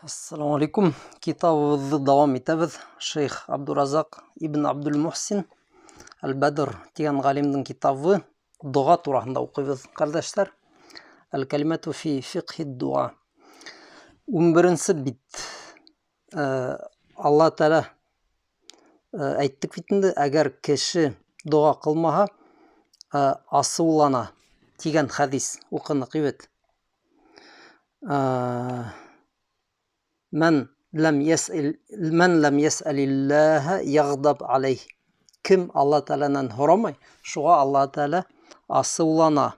Ассаламу алейкум. Китабыбызды дәвам итәбез. Шейх Абдуразак ибн Абдул Мухсин Аль-Бадр дигән галимнең китабы дуга турында укыйбыз, кардәшләр. Аль-калимату фи фикхи дуа. 11-нче бит. Алла Тәала әйттек бит инде, әгәр кеше дуа кылмаһа, асыулана дигән хадис укыдык бит. من لم يسأل الله يغضب عليه. Кем Алла Тәаләнән һорамай, шуга Алла Тәалә асыулана.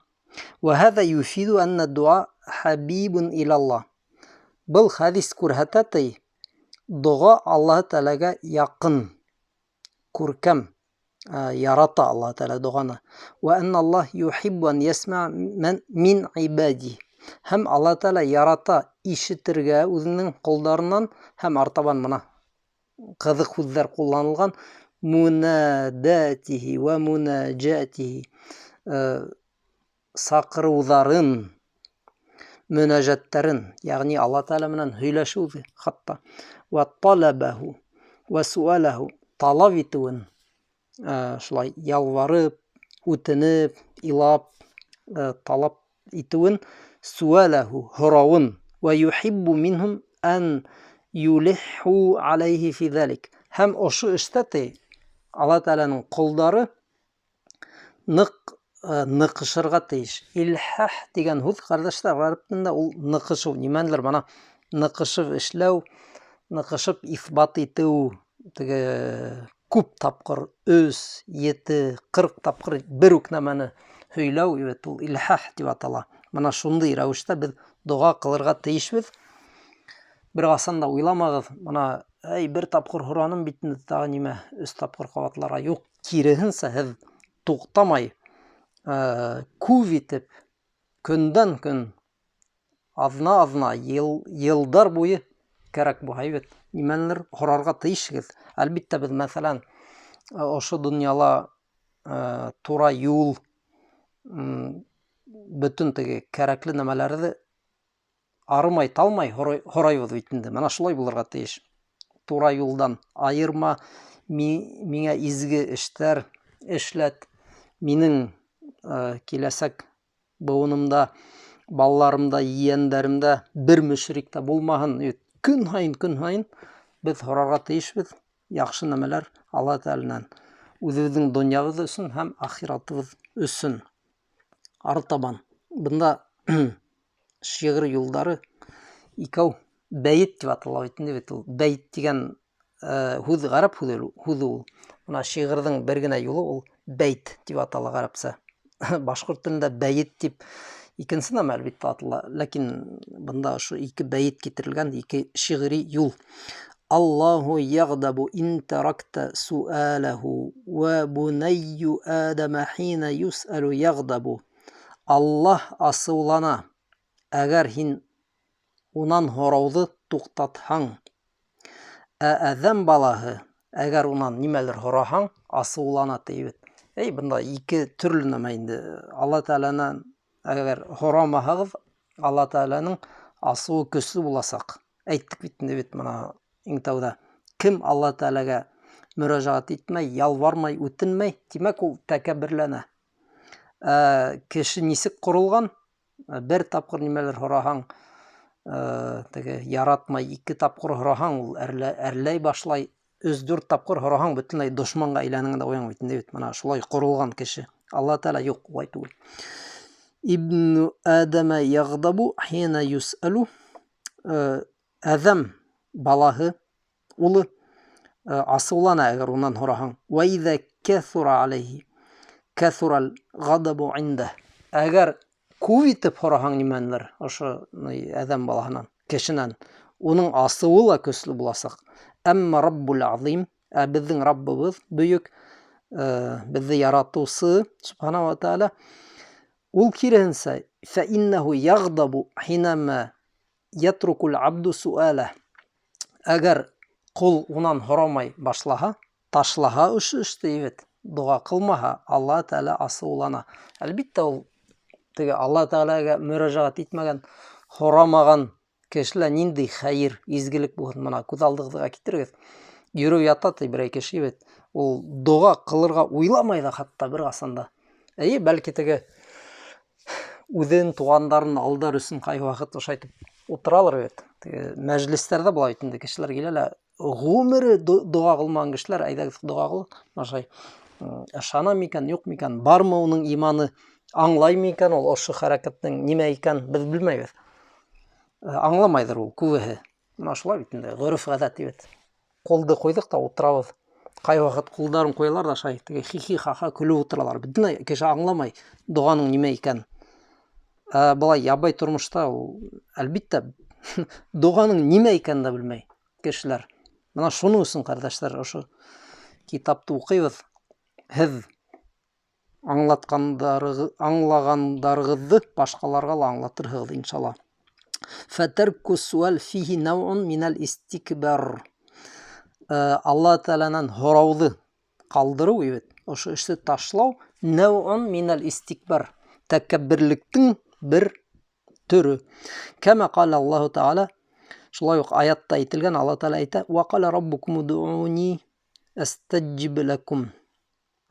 وهذا يفيد أن الدعاء حبيب إلى الله. Был хадис күрһәтә, дуга Алла Тәаләгә якын, күркәм, ярата Алла Тәалә дуганы. وأن الله يحب أن يسمع من عباده. Һәм Алла Тәалә ярата ишетергә үзенең кулларыннан, һәм артабан моны кызык сүзләр кулланылган, мунадатихи ва мунаҗатихи, сакыруларын, мөнәҗәттәрен, ягъни Алла Тәалә белән һөйләшү, хатта ва талабаху ва суалаху, талап итүен, шулай ялварып, үтенеп, илап, талап итүен, суалаху, һорауын, ва юхиббу минхум ан юлиху алейхи фи залик. Һәм ошо эштә Алла Тәаләнең кулдары ныкышырга тиеш. Илхах дигән сүз, кардәшләр, гарәп телендә ул ныкышу, нимәдер моны ныкышып эшләү, ныкышып исбат итү, теге күп тапкыр, 3, 7, 40 тапкыр бер үк нәмәне һөйләү, ул илхах дип атала. Менә шундый рәвештә без дуга кылырга тиешбез. Бер касан да уйламагыз, менә бер тапкыр һораным бит инде, тагы нимә, 3 тапкыр кабатларга. Юк, киресенчә, һез туктамай, күп итеп, көндән көн, азна, елдар буе кирәк буһа бит. Нимәлер һорарга тиешсез. Әлбәттә, без мәсәлән, ошо дөньяла тура юл, бөтен теге кирәкле нәмәләрне арымай, талмай һорайбыз бит инде. Менә шулай булырга тиеш. Тура юлдан айырма, миңа изге эшләр эшләт, минең киләсәк буынымда, балаларымда, yeğenләремдә бер мөшрик тә булмаһын. Көн һайын без һорарга тиешбез яхшы нәмәләр Алла Тәаләнән. Үзебезнең дөньябыз өчен һәм ахиратыбыз өчен. Артабан бында шигырь юлдары икәү бәйт дип атала бит инде. Бәйт дигән сүз гарәп сүзе ул. Менә шигырьнең бер генә юлы ул бәйт дип атала гарәпчә. Башкорт телендә бәйт дип икенче нәмә әлбәттә атала, ләкин бында шу ике бәйт китерелгән, ике шигъри юл. Аллаһу ягъдабу ин таракта суалаху ва бунайю адама хина юсалу ягъдабу. Аллаһ асыулана, әгәр һин унан һорауды туктатһаң. Адәм балаһы, әгәр унан нимәлер һораһаң, асыулана тибет. Бында ике төрле нәмә инде. Алла Тәаләнән әгәр һорамаһагыз, Алла Тәаләнең асуы көчле буласак. Әйттек бит инде бит моны иң тәүдә. Кем Алла Тәаләгә мөрәҗәгать итмәй, ялвармай, үтенмәй, димәк ул тәкәбберләнә. Кеше нисек корылган? Бер тапкыр нимәлер һораһаң, теге яратмай, 2 тапкыр һораһаң, ул әрләй башлай, 3-4 тапкыр һораһаң, бөтенләй дошманга әйләнәң дә уяң бит инде бит. Менә шулай корылган кеше. Алла Тәалә юк, улай түгел. Ибн Адама ягъдабу хина юсалу. Адәм балаһы, улы асыулана әгәр унан һораһаң. Ва иза касура алейхи касурал гадабу инда. Әгәр күп итеп һораһаң нимәлер, ошо адәм балаһынан, кешенән, уның асыуы ла көчле буласак. Әмма Раббул Азим, безнең Раббыбыз бөек, безне яратучы Субхана ва Тәалә, ул киресенчә, фа иннаху ягъдабу хинама ятрукул абду суала. Әгәр кул унан һорамай башлаһа, ташлаһа ошо эште, дуга кылмаһа, Алла Тәалә асыулана. Әлбәттә, ул теге Алла Тәаләгә мөрәҗәгать итмәгән, һорамаган кешеләр нинди хәйр, изгелек булһын, мына күз алдыгызга китерегез. Йөрү ята берәй кеше бит, ул дуга кылырга уйламай да хатта бер касанда. Бәлки теге үзен тугандарын алдар өчен кайгы вакыт ошайтып утыралар бит. Мәҗлисләрдә булай бит инде кешеләр киләләр, гомере дуга кылмаган кешеләр, әйдәгез дуга кыл, машай. Ышана микән, юк микән, бармы уның иманы, аңлай микән ул ошо хәрәкәтнең нимә икән, без белмәйбез. Аңламайдыр ул күбеһе. Менә шулай бит инде, гореф гадәт бит. Колды койдык та утырабыз. Кай вакыт кулдарын коялар да шай, теге хихи хаха күлү утыралар. Бөтенләй кеше аңламай дуганың нимә икән. Булай ябай тормышта ул әлбиттә дуганың нимә икәнен дә белмәй кешеләр. Менә шуның өчен, кардәшләр, ошо китапты укыйбыз. Һез аңлагандарыгызды башкаларга да аңлатырсыз иншалла. Фатарку суал фихи наун минал истикбар. Алла Тәаләнән һорауды калдыру бит. Ошо эшне ташлау наун минал истикбар. Тәкәббирлектең бер түрі. Кәмә қала Аллаху Таала, шулай ук аятта әйтелгән, Алла Таала әйтә: "Ва қала раббукум удуни астаджиб лакум."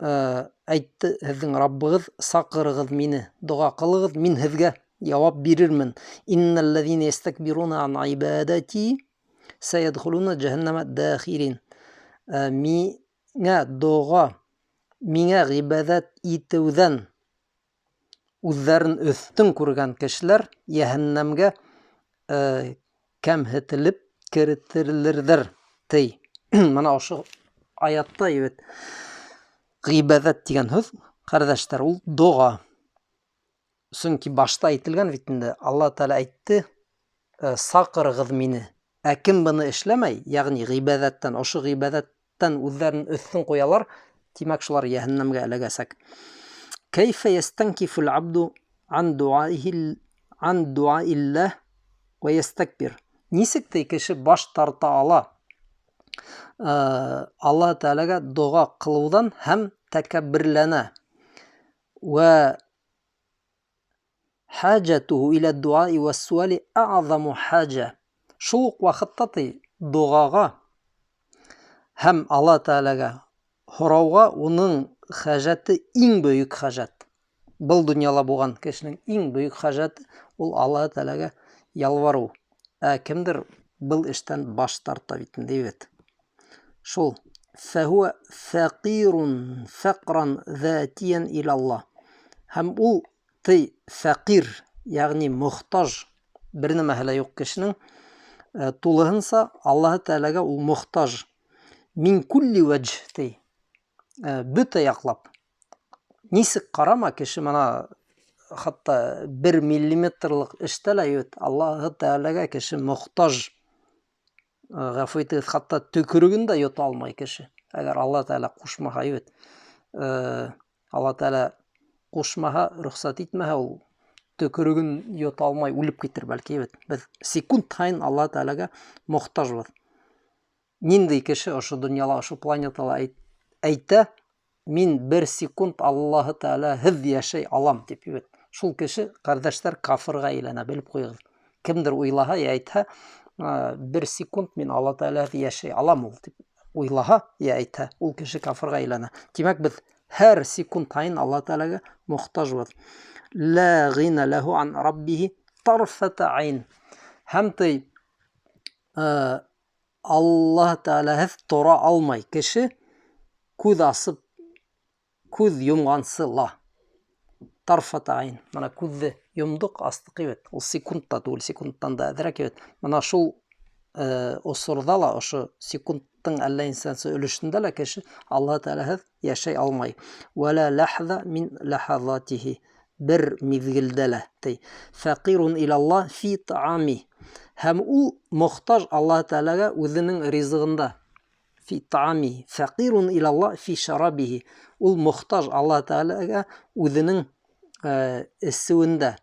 Әйтте, һезнең Раббыгыз, сакырыгыз мине, дуга кылыгыз, мин һезгә җавап бирермен. Инналлазина ястакбируна ан ибадати саядхулуна җаһаннама дахирин. Миңа дуга, миңа гыйбадат итүдән үзләрен өстен күргән кешеләр җәһәннәмгә кәмһетелеп кертелерләр. Тей. Менә ошо аятта бит гыйбадат дигән сүз, кардәшләр, ул дуга. Чөнки башта әйтелгән бит инде, Алла Таала әйтте: "Сакырыгыз мине." Кем буны эшләмәй, ягъни гыйбадаттан, ошо гыйбадаттан үзләрен өстен куялар, димәк шулар җәһәннәмгә эләгәсәк. Кайфа ястанкифул абду ан дуаиллах ва ястакбир. Нисек тә кеше баш тарта ала Алла Таалага дуга кылудан һәм тәкәббирләнә. Ва хаҗатуху иля дуаи ва суали аъзаму хаҗа. Шул ук вакытта дугага һәм Алла Таалага һорауга уның хаҗаты иң бөек хаҗат. Был дөньяла булган кешенең иң бөек хаҗаты ул Алла Таалага ялвару. Кемдер был эштән баш тарта бит инде. Шул фәһуа фақирун фақран затиян иля Аллах. Һәм ул фақир, ягъни мохтаж, бер нәмәһе юк кешенең, тулыһынса Аллаһ Таалага ул мохтаж. Мин кулли ваҗ, бөтә яклап. Нисек карама кеше, мына хатта 1 миллиметрлык эштә лә Аллаһ Таалага кеше мохтаж. Гафу итегез, хатта төкереген дә йота алмай кеше. Әгәр Алла Таала кушмаһа, Алла Таала кушмаһа, рөхсәт итмәһә, ул төкереген йота алмай үлеп китер бәлки. Без секунд сайын Алла Таалага мохтажбыз. Нинди кеше ошо дөньяла, ошо планетала әйтә: "Мин 1 секунд Аллаһ Таала һез яшәй алам" дип. Шул кеше, кардәшләр, кафирга әйләнә, белеп куйыгыз. Кемдер уйлаһа, әйтһә, 1 секунд мин Алла Таала яшәй алам ул дип уйлаһа, әйтһә, ул кеше кафирга әйләнә. Димәк, без һәр секунд сайын Алла Таалага мохтажбыз. Ла гина лаху ан раббихи тарфата айн. Һәм Аллаһ Таалаһыз тора алмай кеше күз асып, күз йомгансыла. Тарфата айн. Менә күзне йомдык, астык бит. Ул секундта түгел, секундтан да әзрәк бит. Менә шул осырда ла, ошо секундтың әллә нисәнче өлешендә лә кеше Аллаһ Таалаһыз яшәй алмай. Вала лахза мин лахазатихи. Бер мизгелдә лә. Фақирун иля Аллах фи таами. Һәм ул мохтаж Аллаһ Таалага үзенең ризыгында. Фи таами. Фақирун иля Аллах фи шарабихи. Ул мохтаж Аллаһ Таалага үзенең исүендә,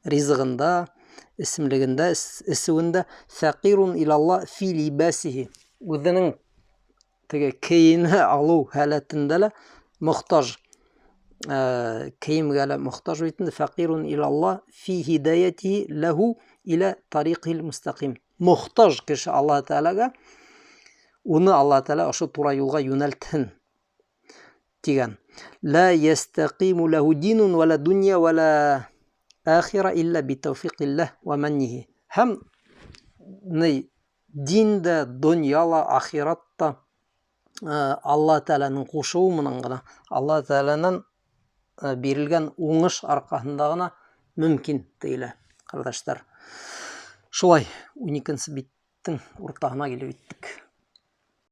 ризыгында, исемлегендә, исүендә. Фақирун иля Аллах фи либасихи. Үзенең киене алу халәтендә лә мохтаж. Киемгә лә мохтаж бит. Фақирун иля Аллах фи хидаятихи лаху иля тарикил мустақим. Мохтаж кеше Алла Тәаләгә, уны Алла Тәалә ошо тура юлга юнәлтһен дигән. Ла ястақиму лаху динун вала дунья вала ахира илля битауфиқиллах ва маннихи. Һәм дин дә, дөнья ла, ахират та Алла Тәаләнең кушуы менән генә, Алла Тәаләнең бирелгән уңыш аркасында гына мөмкин диелә, кардәшләр. Шулай 12-нче биттең уртаһына килеп җиттек.